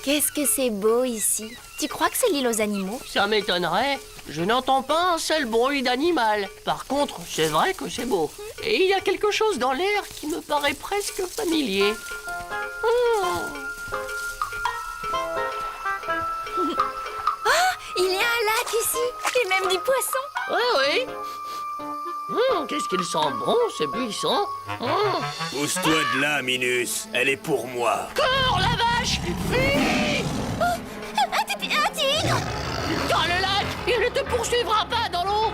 Qu'est-ce que c'est beau ici. Tu crois que c'est l'île aux animaux? Ça m'étonnerait. Je n'entends pas un seul bruit d'animal. Par contre, c'est vrai que c'est beau. Et il y a quelque chose dans l'air qui me paraît presque familier. Il y a un lac ici, et même des poissons. Oui, oui. Qu'est-ce qu'il sent bon, ce buisson. Pousse-toi de là, Minus. Elle est pour moi. Cours, la vache! Fuis! Un tigre. Dans le lac, il ne te poursuivra pas dans l'eau.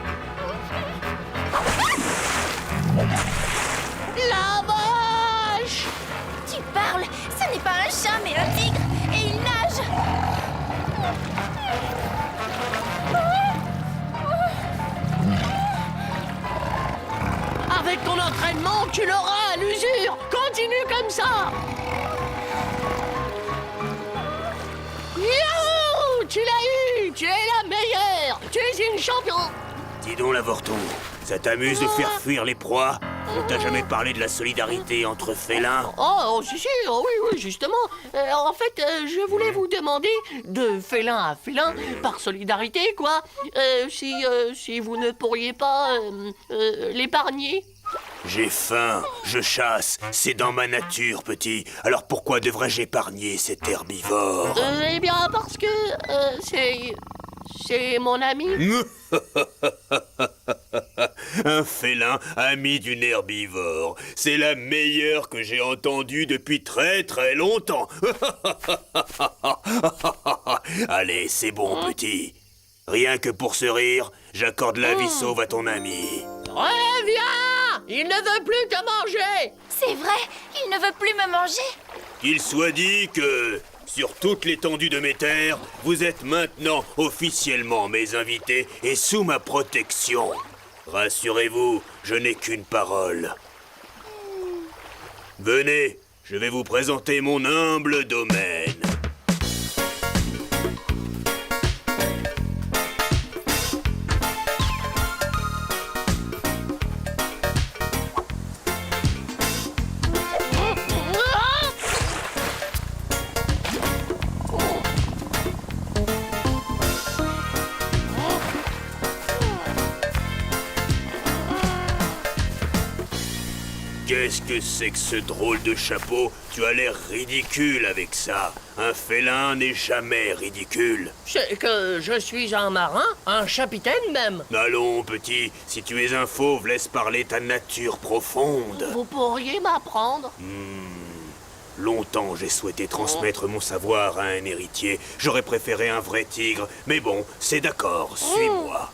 La vache! Tu parles. Ce n'est pas un chat, mais un tigre. Et il nage. Avec ton entraînement, tu l'auras à l'usure. Continue comme ça. Youhou! Tu l'as eu. Tu es la meilleure. Tu es une championne. Dis donc, l'avorton, ça t'amuse de faire fuir les proies? On t'a jamais parlé de la solidarité entre félins? Oh, si, si, oh, oui, oui, justement. En fait, je voulais vous demander, de félin à félin, par solidarité, quoi, si vous ne pourriez pas l'épargner. J'ai faim, je chasse, c'est dans ma nature, petit. Alors pourquoi devrais-je épargner cet herbivore? Eh bien, parce que c'est mon ami. Un félin ami d'une herbivore. C'est la meilleure que j'ai entendue depuis très très longtemps. Allez, c'est bon, petit. Rien que pour ce rire, j'accorde la vie sauve à ton ami. Reviens! Il ne veut plus te manger! C'est vrai, il ne veut plus me manger. Qu'il soit dit que, sur toute l'étendue de mes terres, vous êtes maintenant officiellement mes invités et sous ma protection. Rassurez-vous, je n'ai qu'une parole. Venez, je vais vous présenter mon humble domaine. Qu'est-ce que c'est que ce drôle de chapeau? Tu as l'air ridicule avec ça. Un félin n'est jamais ridicule. C'est que je suis un marin, un capitaine même. Allons, petit, si tu es un fauve, laisse parler ta nature profonde. Vous pourriez m'apprendre? Longtemps, j'ai souhaité transmettre mon savoir à un héritier. J'aurais préféré un vrai tigre, mais bon, c'est d'accord, suis-moi.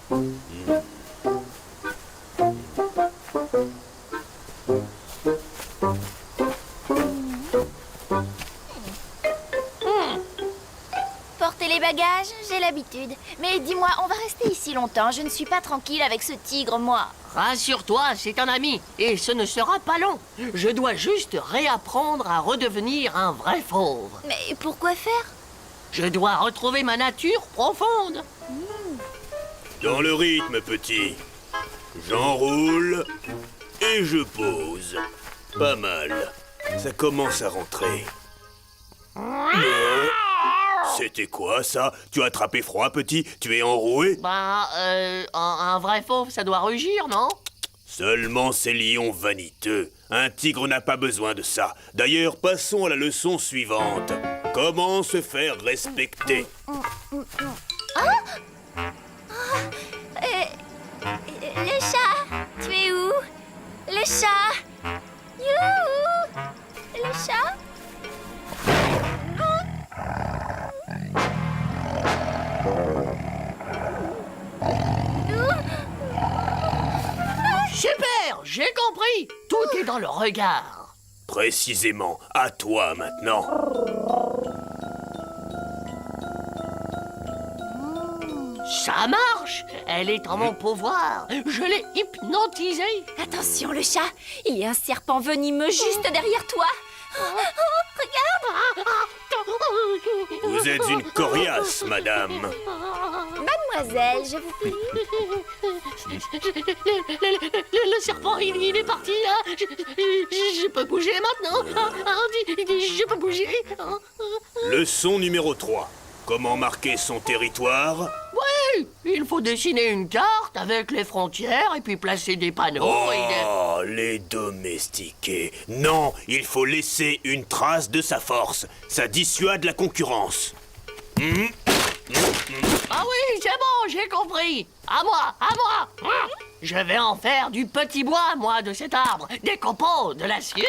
Porter les bagages, j'ai l'habitude. Mais dis-moi, on va rester ici longtemps. Je ne suis pas tranquille avec ce tigre, moi. Rassure-toi, c'est un ami, et ce ne sera pas long. Je dois juste réapprendre à redevenir un vrai fauve. Mais pourquoi faire? Je dois retrouver ma nature profonde. Dans le rythme, petit. J'enroule et je pose. Pas mal. Ça commence à rentrer. C'était quoi, ça? Tu as attrapé froid, petit? Tu es enroué? Bah, un vrai fauve, ça doit rugir, non? Seulement ces lions vaniteux. Un tigre n'a pas besoin de ça. D'ailleurs, passons à la leçon suivante. Comment se faire respecter? Le chat, tu es où? Le chat. Youhou! Le chat. Super, j'ai compris. Tout est dans le regard. Précisément, à toi maintenant. Ça marche. Elle est en mon pouvoir. Je l'ai hypnotisée. Attention, le chat. Il y a un serpent venimeux juste derrière toi. Regarde. Vous êtes une coriace, madame. Mademoiselle, je vous prie. Le serpent, il est parti. Je peux bouger maintenant. Je peux bouger. Leçon numéro 3. Comment marquer son territoire? Oui, il faut dessiner une carte avec les frontières et puis placer des panneaux et des... Oh, les domestiquer. Non, il faut laisser une trace de sa force. Ça dissuade la concurrence. Ah oui, c'est bon, j'ai compris. À moi, à moi. Je vais en faire du petit bois, moi, de cet arbre. Des copeaux, de l'acier.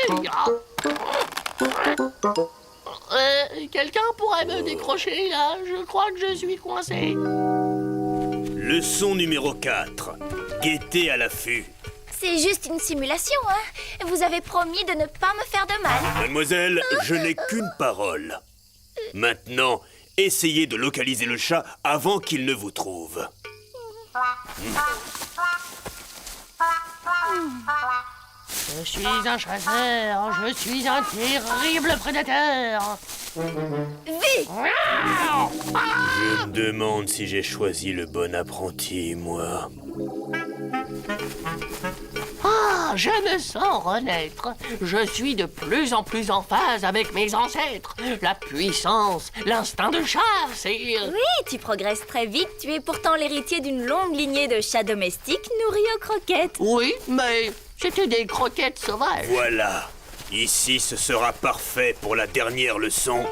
Quelqu'un pourrait me décrocher, là? Je crois que je suis coincé. Leçon numéro 4. Guetter à l'affût. C'est juste une simulation, hein. Vous avez promis de ne pas me faire de mal. Mademoiselle, je n'ai qu'une parole. Maintenant, essayez de localiser le chat avant qu'il ne vous trouve. Je suis un chasseur, je suis un terrible prédateur. Vite! Je me demande si j'ai choisi le bon apprenti, moi. Ah, je me sens renaître. Je suis de plus en plus en phase avec mes ancêtres. La puissance, l'instinct de chasse et... Oui, tu progresses très vite. Tu es pourtant l'héritier d'une longue lignée de chats domestiques nourris aux croquettes. Oui, mais c'était des croquettes sauvages. Voilà. Ici, ce sera parfait pour la dernière leçon.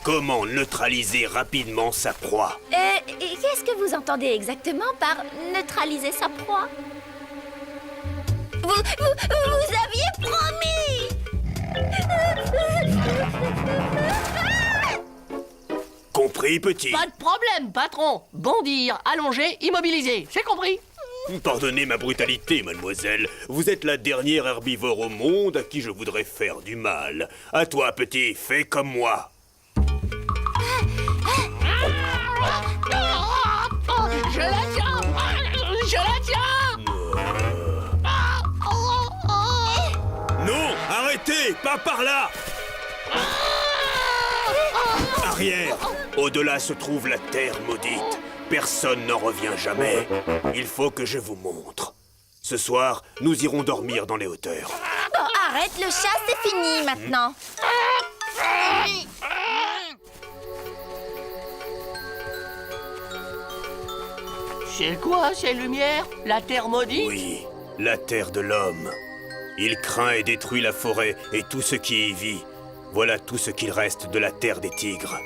Comment neutraliser rapidement sa proie? Et qu'est-ce que vous entendez exactement par neutraliser sa proie? Vous aviez promis! Compris, petit? Pas de problème, patron. Bondir, allonger, immobiliser. C'est compris? Pardonnez ma brutalité, mademoiselle. Vous êtes la dernière herbivore au monde à qui je voudrais faire du mal. À toi, petit, fais comme moi. Je la tiens! Je la tiens! Non, arrêtez, pas par là. Arrière. Au-delà se trouve la terre maudite. Personne n'en revient jamais. Il faut que je vous montre. Ce soir, nous irons dormir dans les hauteurs. Bon, arrête, le chat, c'est fini maintenant. C'est quoi ces lumières? La terre maudite? Oui, la terre de l'homme. Il craint et détruit la forêt et tout ce qui y vit. Voilà tout ce qu'il reste de la terre des tigres.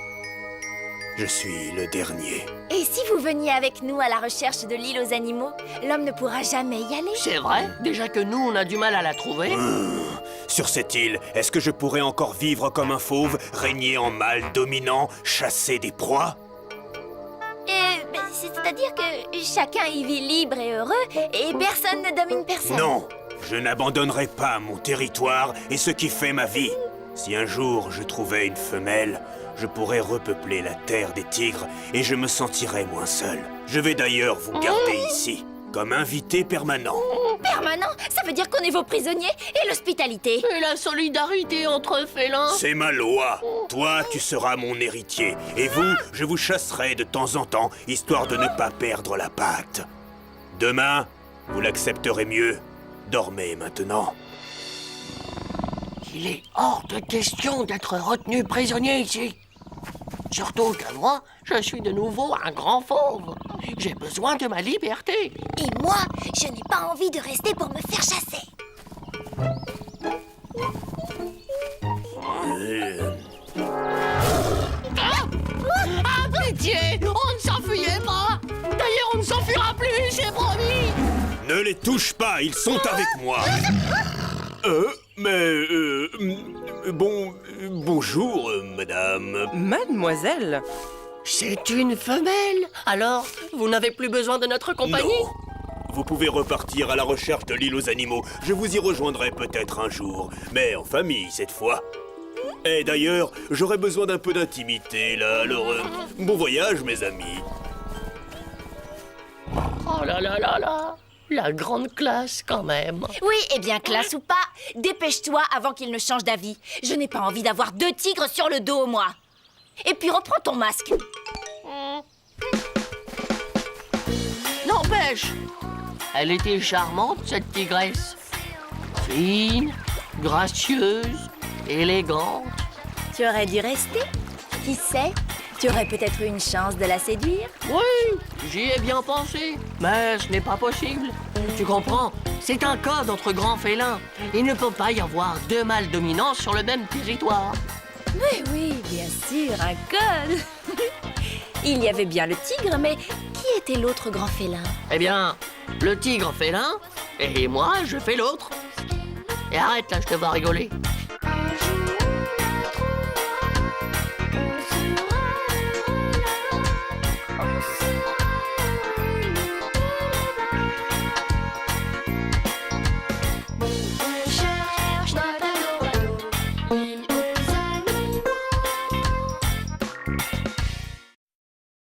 Je suis le dernier. Et si vous veniez avec nous à la recherche de l'île aux animaux, l'homme ne pourra jamais y aller. C'est vrai? Déjà que nous, on a du mal à la trouver. Sur cette île, est-ce que je pourrais encore vivre comme un fauve, régner en mâle dominant, chasser des proies? C'est-à-dire que chacun y vit libre et heureux et personne ne domine personne. Non, je n'abandonnerai pas mon territoire et ce qui fait ma vie. Si un jour je trouvais une femelle, je pourrais repeupler la terre des tigres et je me sentirais moins seul. Je vais d'ailleurs vous garder ici, comme invité permanent. Permanent? Ça veut dire qu'on est vos prisonniers et l'hospitalité. Et la solidarité entre félins? C'est ma loi. Toi, tu seras mon héritier. Et vous, je vous chasserai de temps en temps, histoire de ne pas perdre la patte. Demain, vous l'accepterez mieux. Dormez maintenant. Il est hors de question d'être retenu prisonnier ici. Surtout que moi, je suis de nouveau un grand fauve. J'ai besoin de ma liberté. Et moi, je n'ai pas envie de rester pour me faire chasser. Ah, pitié! On ne s'enfuyait pas! D'ailleurs, on ne s'enfuira plus, j'ai promis! Ne les touche pas, ils sont avec moi. Bonjour, madame. Mademoiselle, C'est une femelle! Alors, vous n'avez plus besoin de notre compagnie? Non. Vous pouvez repartir à la recherche de l'île aux animaux. Je vous y rejoindrai peut-être un jour, mais en famille cette fois. Et d'ailleurs, j'aurais besoin d'un peu d'intimité, là, alors... bon voyage, mes amis. Oh là là là là! La grande classe, quand même. Oui, eh bien, classe ou pas, dépêche-toi avant qu'il ne change d'avis. Je n'ai pas envie d'avoir 2 tigres sur le dos, moi. Et puis, reprends ton masque. N'empêche, elle était charmante, cette tigresse. Fine, gracieuse, élégante. Tu aurais dû rester. Qui sait? Tu aurais peut-être eu une chance de la séduire. Oui, j'y ai bien pensé, mais ce n'est pas possible. Tu comprends? C'est un code entre grands félins. Il ne peut pas y avoir deux mâles dominants sur le même territoire. Mais oui, bien sûr, un code. Il y avait bien le tigre, mais qui était l'autre grand félin? Eh bien, le tigre fait l'un, et moi, je fais l'autre. Et arrête là, je te vois rigoler.